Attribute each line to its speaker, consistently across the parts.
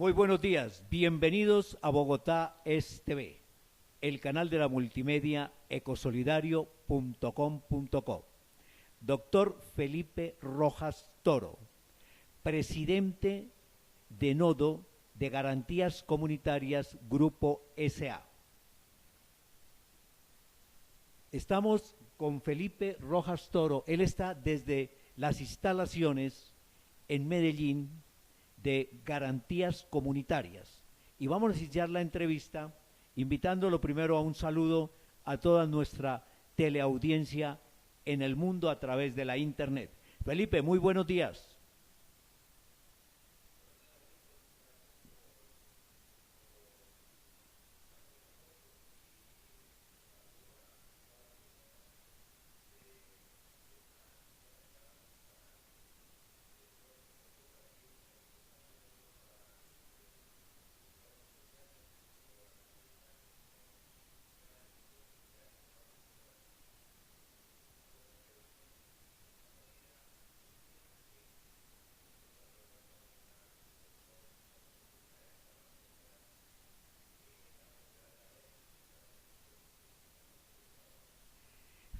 Speaker 1: Muy buenos días, bienvenidos a Bogotá Es TV, el canal de la multimedia ecosolidario.com.co. Doctor Felipe Rojas Toro, presidente de Nodo de Garantías Comunitarias Grupo SA. Estamos con Felipe Rojas Toro, él está desde las instalaciones en Medellín de Garantías Comunitarias. Y vamos a iniciar la entrevista invitándolo primero a un saludo a toda nuestra teleaudiencia en el mundo a través de la internet. Felipe, muy buenos días.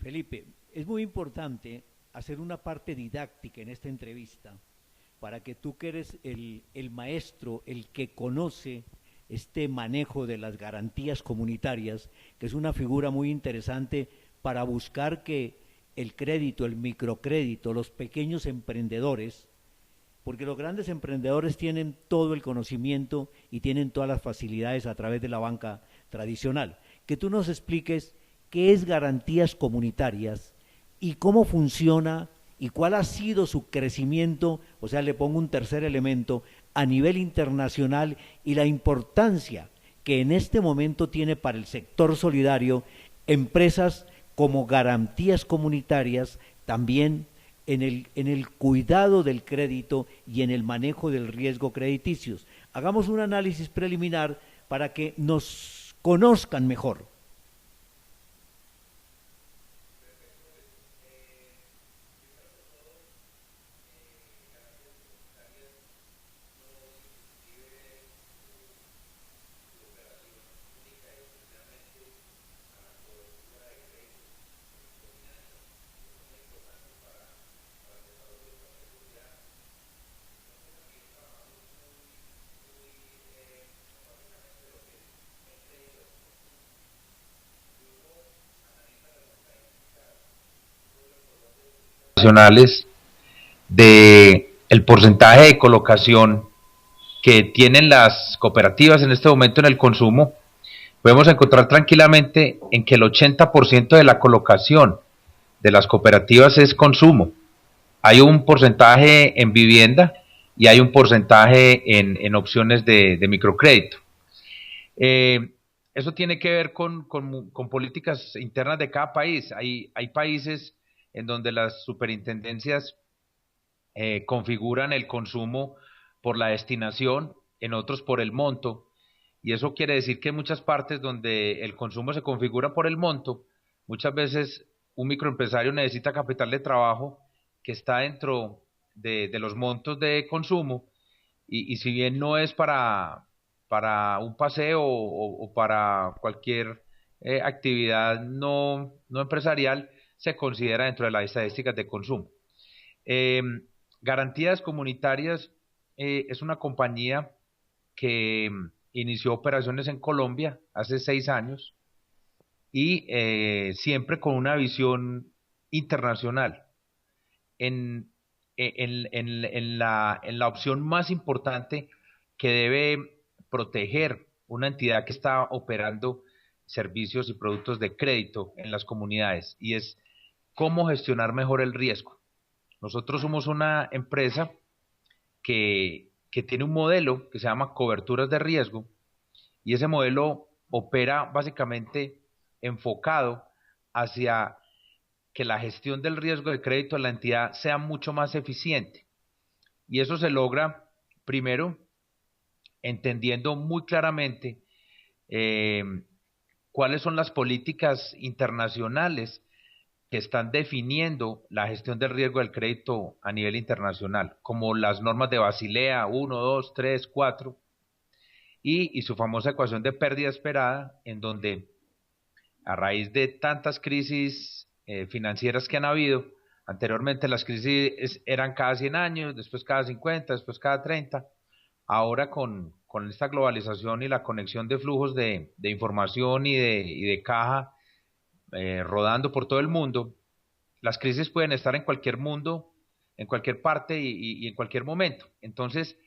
Speaker 1: Felipe, es muy importante hacer una parte didáctica en esta entrevista para que tú que eres el maestro, el que conoce este manejo de las garantías comunitarias, que es una figura muy interesante para buscar que el crédito, el microcrédito, los pequeños emprendedores, porque los grandes emprendedores tienen todo el conocimiento y tienen todas las facilidades a través de la banca tradicional. Que tú nos expliques qué es garantías comunitarias y cómo funciona y cuál ha sido su crecimiento, o sea, le pongo un tercer elemento, a nivel internacional y la importancia que en este momento tiene para el sector solidario empresas como garantías comunitarias, también en el cuidado del crédito y en el manejo del riesgo crediticios. Hagamos un análisis preliminar para que nos conozcan mejor.
Speaker 2: Nacionales de el porcentaje de colocación que tienen las cooperativas en este momento en el consumo, podemos encontrar tranquilamente en que el 80% de la colocación de las cooperativas es consumo. Hay un porcentaje en vivienda y hay un porcentaje en opciones de microcrédito. Eso tiene que ver con políticas internas de cada país. Hay países en donde las superintendencias configuran el consumo por la destinación, en otros por el monto, y eso quiere decir que en muchas partes donde el consumo se configura por el monto, muchas veces un microempresario necesita capital de trabajo que está dentro de los montos de consumo, y si bien no es para un paseo o para cualquier actividad no empresarial, se considera dentro de las estadísticas de consumo. Eh, Garantías Comunitarias es una compañía que inició operaciones en Colombia hace 6 años y siempre con una visión internacional. En, en la opción más importante que debe proteger una entidad que está operando servicios y productos de crédito en las comunidades, y es cómo gestionar mejor el riesgo. Nosotros somos una empresa que tiene un modelo que se llama coberturas de riesgo, y ese modelo opera básicamente enfocado hacia que la gestión del riesgo de crédito de la entidad sea mucho más eficiente. Y eso se logra, primero, entendiendo muy claramente eh, cuáles son las políticas internacionales que están definiendo la gestión del riesgo del crédito a nivel internacional, como las normas de Basilea 1, 2, 3, 4, y su famosa ecuación de pérdida esperada, en donde a raíz de tantas crisis financieras que han habido, anteriormente las crisis eran cada 100 años, después cada 50, después cada 30, ahora con esta globalización y la conexión de flujos de información y de caja rodando por todo el mundo, las crisis pueden estar en cualquier mundo, en cualquier parte y en cualquier momento. Entonces,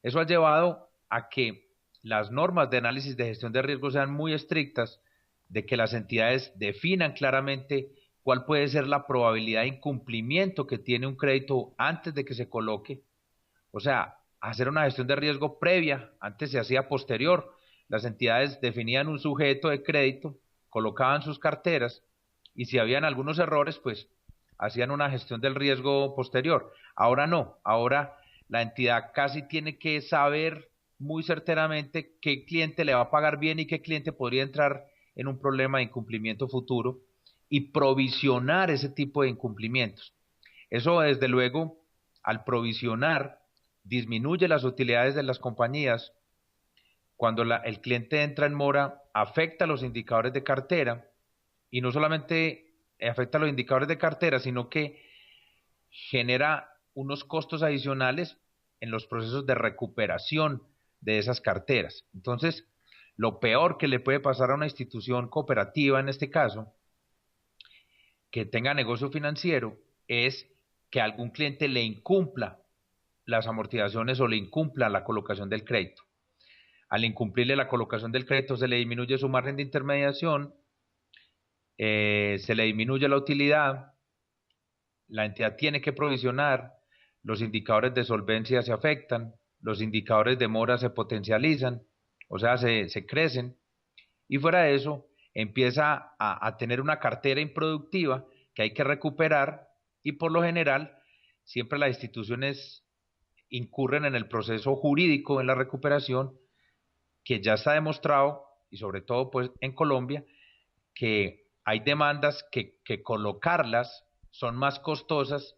Speaker 2: eso ha llevado a que las normas de análisis de gestión de riesgo sean muy estrictas, de que las entidades definan claramente cuál puede ser la probabilidad de incumplimiento que tiene un crédito antes de que se coloque. O sea, hacer una gestión de riesgo previa, antes se hacía posterior. Las entidades definían un sujeto de crédito, colocaban sus carteras y si habían algunos errores, pues hacían una gestión del riesgo posterior. Ahora no, ahora la entidad casi tiene que saber muy certeramente qué cliente le va a pagar bien y qué cliente podría entrar en un problema de incumplimiento futuro y provisionar ese tipo de incumplimientos. Eso, desde luego, al provisionar, disminuye las utilidades de las compañías. Cuando el cliente entra en mora, afecta los indicadores de cartera y no solamente afecta los indicadores de cartera, sino que genera unos costos adicionales en los procesos de recuperación de esas carteras. Entonces, lo peor que le puede pasar a una institución cooperativa, en este caso, que tenga negocio financiero, es que algún cliente le incumpla las amortizaciones o le incumpla la colocación del crédito. Al incumplirle la colocación del crédito se le disminuye su margen de intermediación, se le disminuye la utilidad, la entidad tiene que provisionar, los indicadores de solvencia se afectan, los indicadores de mora se potencializan, o sea, se crecen, y fuera de eso empieza a tener una cartera improductiva que hay que recuperar y por lo general siempre las instituciones incurren en el proceso jurídico en la recuperación que ya está demostrado y sobre todo pues en Colombia que hay demandas que colocarlas son más costosas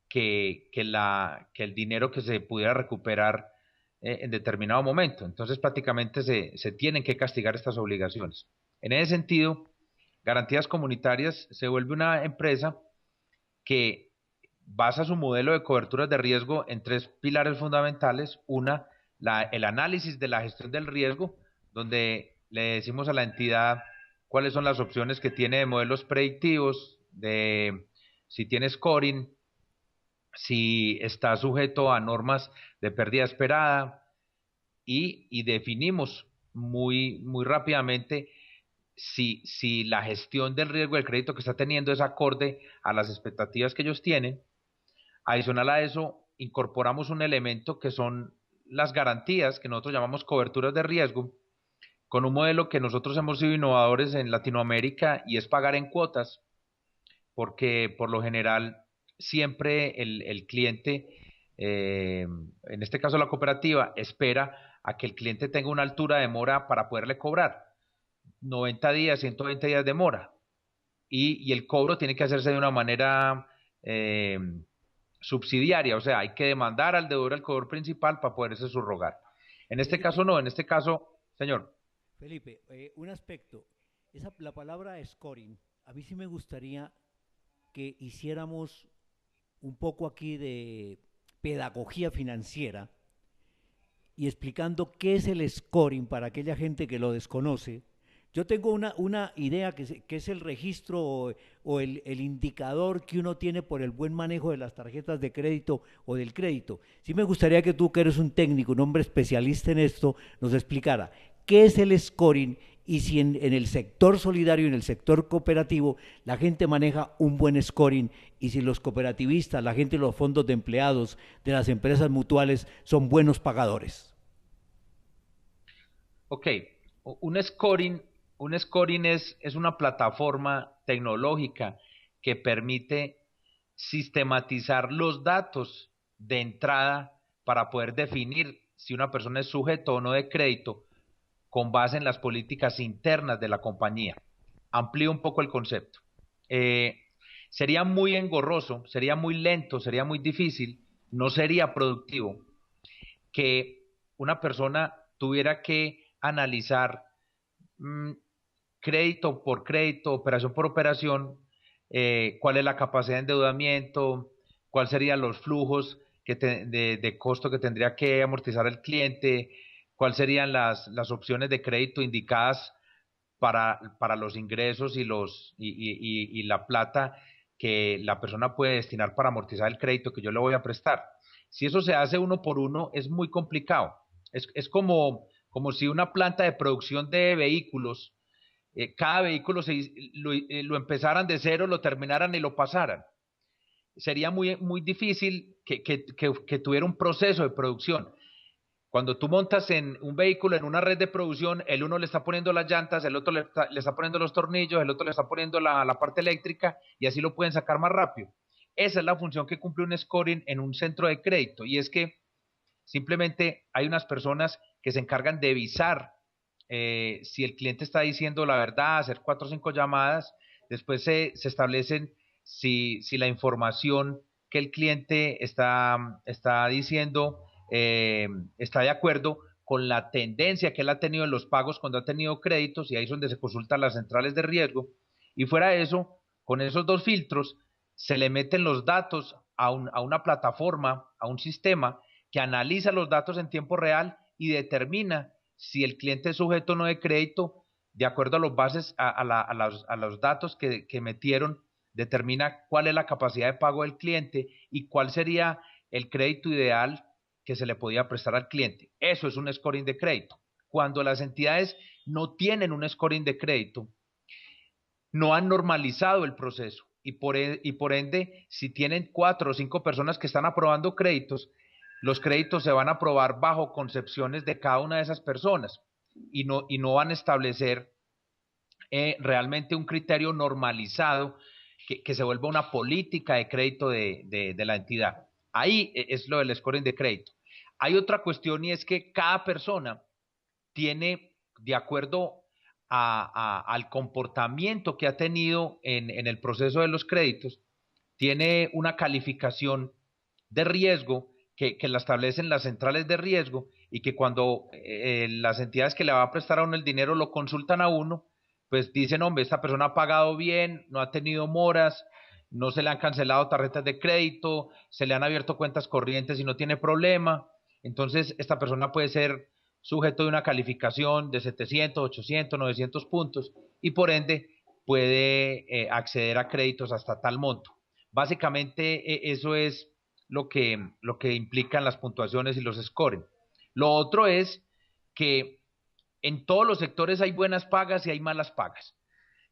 Speaker 2: que el dinero que se pudiera recuperar en determinado momento. Entonces prácticamente se tienen que castigar estas obligaciones. En ese sentido, Garantías Comunitarias se vuelve una empresa que basa su modelo de coberturas de riesgo en tres pilares fundamentales. Una, el análisis de la gestión del riesgo, donde le decimos a la entidad cuáles son las opciones que tiene de modelos predictivos, de si tiene scoring, si está sujeto a normas de pérdida esperada y definimos muy rápidamente si la gestión del riesgo del crédito que está teniendo es acorde a las expectativas que ellos tienen. Adicional a eso, incorporamos un elemento que son las garantías, que nosotros llamamos coberturas de riesgo, con un modelo que nosotros hemos sido innovadores en Latinoamérica y es pagar en cuotas, porque por lo general siempre el cliente, en este caso la cooperativa, espera a que el cliente tenga una altura de mora para poderle cobrar. 90 días, 120 días de mora. Y el cobro tiene que hacerse de una manera subsidiaria, o sea, hay que demandar al deudor al cobrador principal para poderse subrogar. En este
Speaker 1: Felipe,
Speaker 2: caso no, en este caso, señor.
Speaker 1: Felipe, un aspecto, la palabra scoring, a mí sí me gustaría que hiciéramos un poco aquí de pedagogía financiera y explicando qué es el scoring para aquella gente que lo desconoce. Yo tengo una idea que es el registro o el indicador que uno tiene por el buen manejo de las tarjetas de crédito o del crédito. Sí me gustaría que tú, que eres un técnico, un hombre especialista en esto, nos explicara qué es el scoring y si en el sector solidario y en el sector cooperativo la gente maneja un buen scoring y si los cooperativistas, la gente de los fondos de empleados de las empresas mutuales son buenos pagadores.
Speaker 2: Ok, un scoring, un scoring es una plataforma tecnológica que permite sistematizar los datos de entrada para poder definir si una persona es sujeto o no de crédito con base en las políticas internas de la compañía. Amplío un poco el concepto. Eh, Sería muy engorroso, sería muy lento, sería muy difícil, no sería productivo que una persona tuviera que analizar mm, crédito por crédito, operación por operación, cuál es la capacidad de endeudamiento, cuáles serían los flujos de costo que tendría que amortizar el cliente, cuáles serían las opciones de crédito indicadas para los ingresos y la plata que la persona puede destinar para amortizar el crédito que yo le voy a prestar. Si eso se hace uno por uno, es muy complicado. Es como si una planta de producción de vehículos, cada vehículo lo empezaran de cero, lo terminaran y lo pasaran. Sería muy difícil que tuviera un proceso de producción. Cuando tú montas en un vehículo en una red de producción, el uno le está poniendo las llantas, el otro le está poniendo los tornillos, el otro le está poniendo la parte eléctrica y así lo pueden sacar más rápido. Esa es la función que cumple un scoring en un centro de crédito y es que simplemente hay unas personas que se encargan de visar si el cliente está diciendo la verdad, hacer 4 o 5 llamadas, después se establecen si la información que el cliente está diciendo está de acuerdo con la tendencia que él ha tenido en los pagos cuando ha tenido créditos, y ahí es donde se consultan las centrales de riesgo, y fuera de eso, con esos dos filtros, se le meten los datos a una plataforma, a un sistema que analiza los datos en tiempo real y determina si el cliente es sujeto o no de crédito, de acuerdo a los bases, a los datos que metieron, determina cuál es la capacidad de pago del cliente y cuál sería el crédito ideal que se le podía prestar al cliente. Eso es un scoring de crédito. Cuando las entidades no tienen un scoring de crédito, no han normalizado el proceso y por ende, si tienen 4 o 5 personas que están aprobando créditos, los créditos se van a aprobar bajo concepciones de cada una de esas personas y no van a establecer realmente un criterio normalizado que se vuelva una política de crédito de la entidad. Ahí es lo del scoring de crédito. Hay otra cuestión y es que cada persona tiene, de acuerdo al comportamiento que ha tenido en el proceso de los créditos, tiene una calificación de riesgo que la establecen las centrales de riesgo y que cuando las entidades que le va a prestar a uno el dinero lo consultan a uno, pues dicen, hombre, esta persona ha pagado bien, no ha tenido moras, no se le han cancelado tarjetas de crédito, se le han abierto cuentas corrientes y no tiene problema. Entonces, esta persona puede ser sujeto de una calificación de 700, 800, 900 puntos y por ende puede acceder a créditos hasta tal monto. Básicamente, eso es lo que implican las puntuaciones y los scoring. Lo otro es que en todos los sectores hay buenas pagas y hay malas pagas.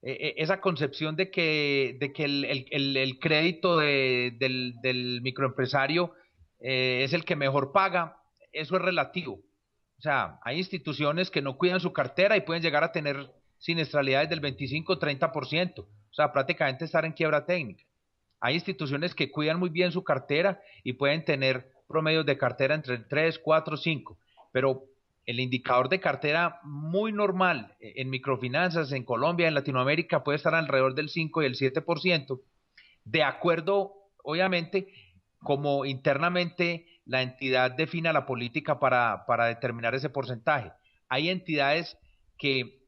Speaker 2: Esa concepción de que el crédito del microempresario es el que mejor paga, eso es relativo. O sea, hay instituciones que no cuidan su cartera y pueden llegar a tener siniestralidades del 25 o 30%, o sea, prácticamente estar en quiebra técnica. Hay instituciones que cuidan muy bien su cartera y pueden tener promedios de cartera entre el 3, 4, 5, pero el indicador de cartera muy normal en microfinanzas en Colombia, en Latinoamérica, puede estar alrededor del 5 y el 7%, de acuerdo, obviamente, como internamente la entidad defina la política para determinar ese porcentaje. Hay entidades que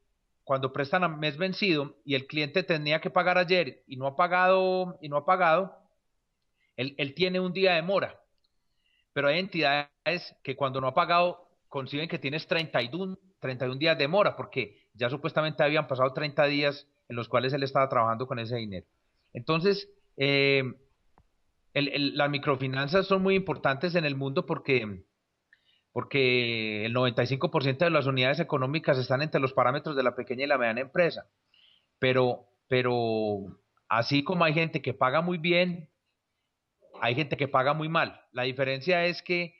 Speaker 2: cuando prestan a mes vencido y el cliente tenía que pagar ayer y no ha pagado, él tiene un día de mora. Pero hay entidades que cuando no ha pagado conciben que tienes 31 días de mora, porque ya supuestamente habían pasado 30 días en los cuales él estaba trabajando con ese dinero. Entonces, las microfinanzas son muy importantes en el mundo porque el 95% de las unidades económicas están entre los parámetros de la pequeña y la mediana empresa. Pero así como hay gente que paga muy bien, hay gente que paga muy mal. La diferencia es que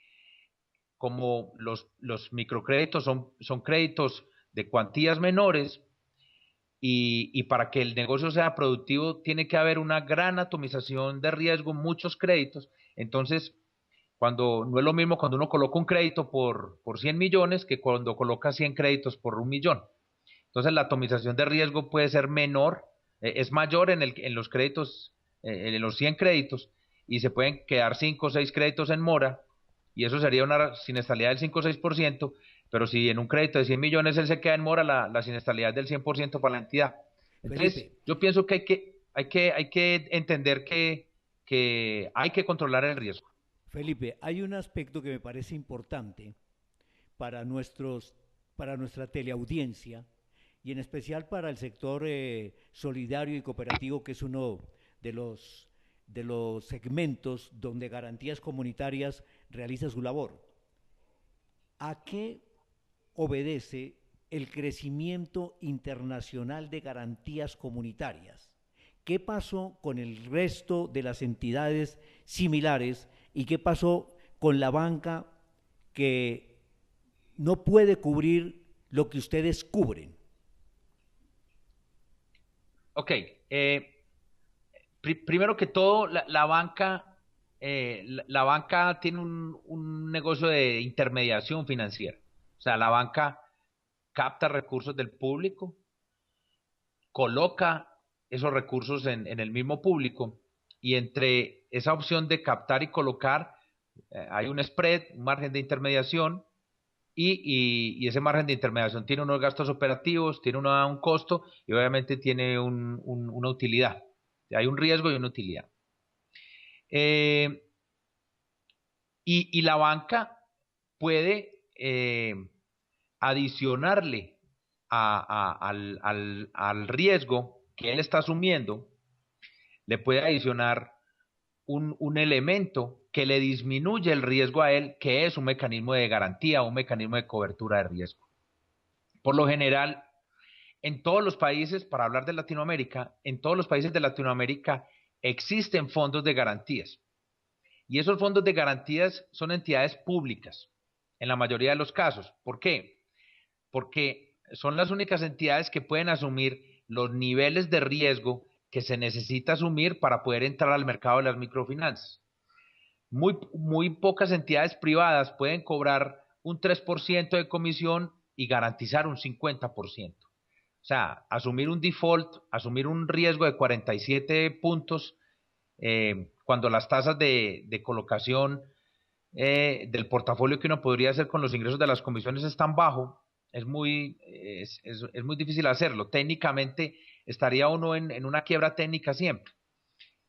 Speaker 2: como los microcréditos son créditos de cuantías menores y para que el negocio sea productivo tiene que haber una gran atomización de riesgo, muchos créditos. Entonces, cuando no es lo mismo cuando uno coloca un crédito por 100 millones que cuando coloca 100 créditos por 1 millón. Entonces, la atomización de riesgo puede ser menor, es mayor en los créditos, en los 100 créditos, y se pueden quedar 5 o 6 créditos en mora, y eso sería una siniestralidad del 5 o 6%, Pero si en un crédito de 100 millones él se queda en mora, la siniestralidad es del 100% para la entidad. Entonces,
Speaker 1: Felipe,
Speaker 2: yo pienso que hay que entender que hay que controlar el riesgo.
Speaker 1: Felipe, hay un aspecto que me parece importante para para nuestra teleaudiencia y en especial para el sector solidario y cooperativo, que es uno de de los segmentos donde Garantías Comunitarias realiza su labor. ¿A qué obedece el crecimiento internacional de garantías comunitarias? ¿Qué pasó con el resto de las entidades similares y qué pasó con la banca que no puede cubrir lo que ustedes cubren?
Speaker 2: Ok, primero que todo, la banca tiene un negocio de intermediación financiera. O sea, la banca capta recursos del público, coloca esos recursos en el mismo público y entre esa opción de captar y colocar hay un spread, un margen de intermediación y ese margen de intermediación tiene unos gastos operativos, tiene un costo y obviamente tiene una utilidad. Hay un riesgo y una utilidad. Eh, y la banca puede adicionarle al riesgo que él está asumiendo, le puede adicionar un elemento que le disminuye el riesgo a él, que es un mecanismo de garantía, un mecanismo de cobertura de riesgo. Por lo general, en todos los países, para hablar de Latinoamérica, en todos los países de Latinoamérica existen fondos de garantías. Y esos fondos de garantías son entidades públicas, en la mayoría de los casos. ¿Por qué? Porque son las únicas entidades que pueden asumir los niveles de riesgo que se necesita asumir para poder entrar al mercado de las microfinanzas. Muy pocas entidades privadas pueden cobrar un 3% de comisión y garantizar un 50%. O sea, asumir un default, asumir un riesgo de 47 puntos, cuando las tasas de colocación del portafolio que uno podría hacer con los ingresos de las comisiones es tan bajo, es muy difícil hacerlo. Técnicamente estaría uno en una quiebra técnica siempre,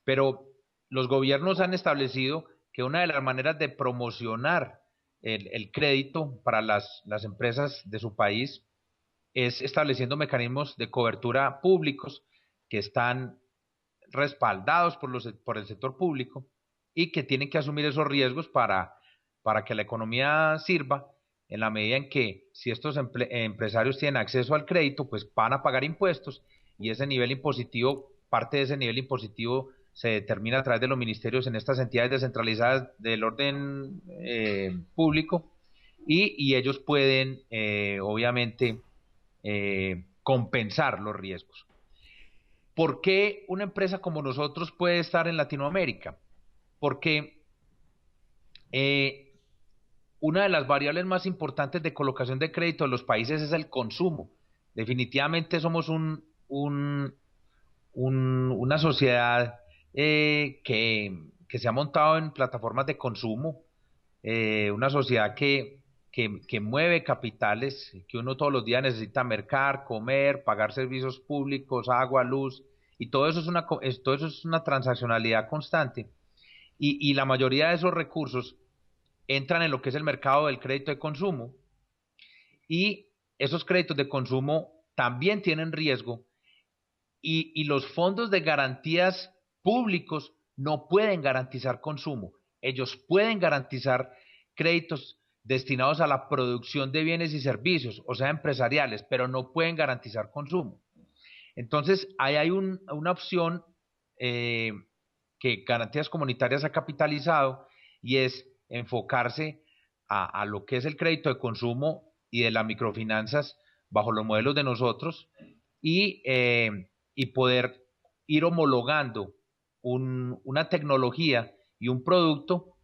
Speaker 2: pero los gobiernos han establecido que una de las maneras de promocionar el crédito para las empresas de su país es estableciendo mecanismos de cobertura públicos que están respaldados por el sector público y que tienen que asumir esos riesgos para que la economía sirva en la medida en que si estos empresarios tienen acceso al crédito, pues van a pagar impuestos y ese nivel impositivo, parte de ese nivel impositivo se determina a través de los ministerios en estas entidades descentralizadas del orden público y ellos pueden obviamente compensar los riesgos. ¿Por qué una empresa como nosotros puede estar en Latinoamérica? Porque una de las variables más importantes de colocación de crédito en los países es el consumo. Definitivamente somos una sociedad que se ha montado en plataformas de consumo, una sociedad que mueve capitales, que uno todos los días necesita mercar, comer, pagar servicios públicos, agua, luz, y todo eso es una transaccionalidad constante. Y la mayoría de esos recursos entran en lo que es el mercado del crédito de consumo, y esos créditos de consumo también tienen riesgo, y los fondos de garantías públicos no pueden garantizar consumo. Ellos pueden garantizar créditos destinados a la producción de bienes y servicios, o sea, empresariales, pero no pueden garantizar consumo. Entonces, ahí hay una opción eh, que Garantías Comunitarias ha capitalizado y es enfocarse a lo que es el crédito de consumo y de las microfinanzas bajo los modelos de nosotros y poder ir homologando una tecnología y un producto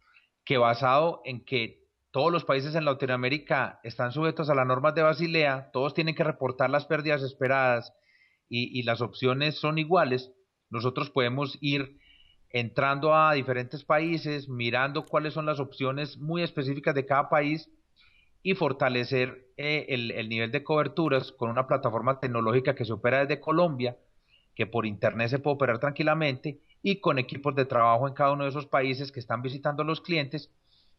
Speaker 2: que basado en que todos los países en Latinoamérica están sujetos a las normas de Basilea, todos tienen que reportar las pérdidas esperadas y las opciones son iguales, nosotros podemos ir entrando a diferentes países, mirando cuáles son las opciones muy específicas de cada país y fortalecer el nivel de coberturas con una plataforma tecnológica que se opera desde Colombia, que por internet se puede operar tranquilamente, y con equipos de trabajo en cada uno de esos países que están visitando a los clientes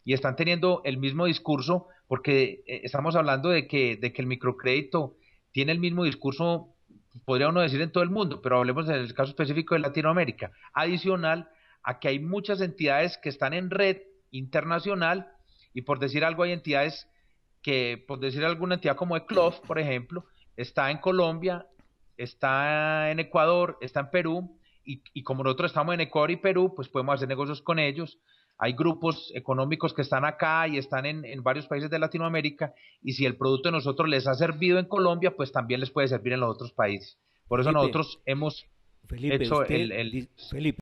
Speaker 2: y están teniendo el mismo discurso, porque estamos hablando de que el microcrédito tiene el mismo discurso, podría uno decir en todo el mundo, pero hablemos del caso específico de Latinoamérica, adicional a que hay muchas entidades que están en red internacional, y por decir algo, hay entidades que, por decir alguna entidad como ECLOF, por ejemplo, está en Colombia, está en Ecuador, está en Perú, y como nosotros estamos en Ecuador y Perú, pues podemos hacer negocios con ellos. Hay grupos económicos que están acá y están en varios países de Latinoamérica, y si el producto de nosotros les ha servido en Colombia, pues también les puede servir en los otros países. Por eso
Speaker 1: Felipe,
Speaker 2: nosotros hemos
Speaker 1: Felipe,
Speaker 2: hecho
Speaker 1: usted, Felipe,